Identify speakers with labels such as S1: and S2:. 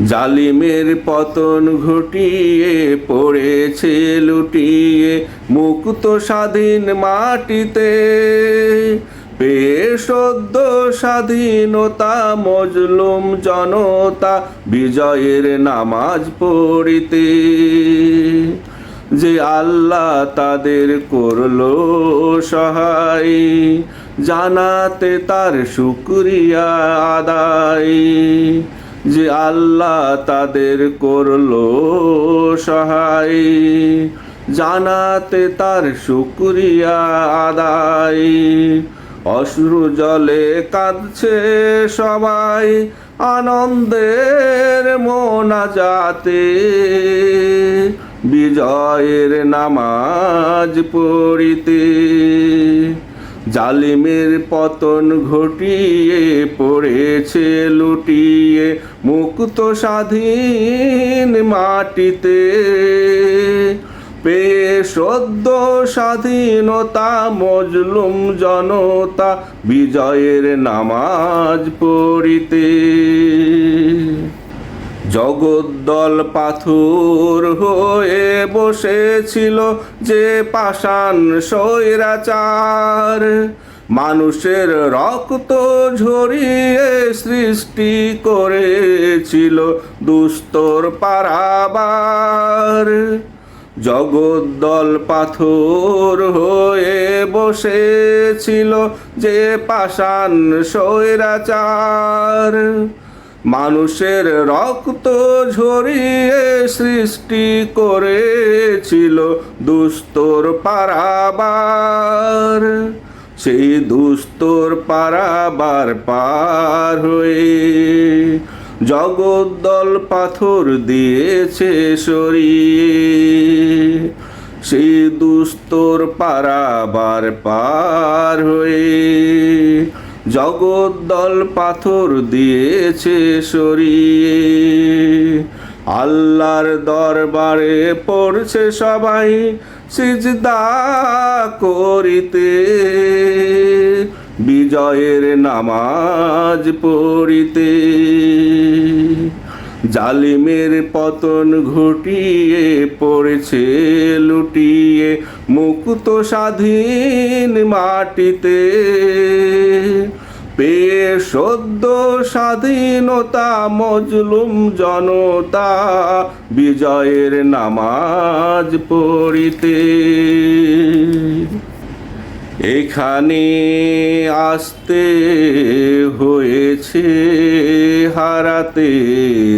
S1: জালিমের পতন ঘটিয়ে পড়েছে লুটিয়ে মুক্ত স্বাধীন মাটিতে, পেয়ে সদ্য স্বাধীনতা মজলুম জনতা বিজয়ের নামাজ পড়িতে। যে আল্লাহ তাদের করলো সহায়, জানাতে তার শুকরিয়া আদায়। যে আল্লাহ তাদের করলো সহায়, জানাতে তার শুকরিয়া আদায়। অশ্রু জলে কাঁদছে সবাই আনন্দের মোনাজাতে, বিজয়ের নামাজ পড়িতে। জালিমের পতন ঘটিয়ে পড়েছে লুটিয়ে মুক্ত স্বাধীন মাটিতে, পেয়ে সদ্য স্বাধীনতা মজলুম জনতা বিজয়ের নামাজ পড়িতে। জগদ্দল পাথর হয়ে বসেছিল যে পাষাণ স্বৈরাচার, মানুষের রক্ত ঝরিয়ে সৃষ্টি করেছিল দুস্তর পারাবার। জগদ্দল পাথর হয়ে বসেছিল যে পাষাণ স্বৈরাচার, মানুষের রক্ত ঝরিয়ে সৃষ্টি করেছিল দুস্তর পারাবার। সেই দুস্তর পারাবার পার হয়ে জগদ্দল পাথর দিয়েছে সরিয়ে। সেই দুস্তর পারাবার পার হয়ে জগদ্দল পাথর দিয়েছে সরিয়ে। আল্লাহর দরবারে পড়ছে সবাই সিজদা করিতে, বিজয়ের নামাজ পড়িতে। জালিমের পতন ঘটিয়ে পড়েছে লুটিয়ে মুক্ত স্বাধীন মাটিতে, পেয়ে সদ্য স্বাধীনতা মজলুম জনতা বিজয়ের নামাজ পড়িতে। এখানে আসতে হয়েছে হারাতে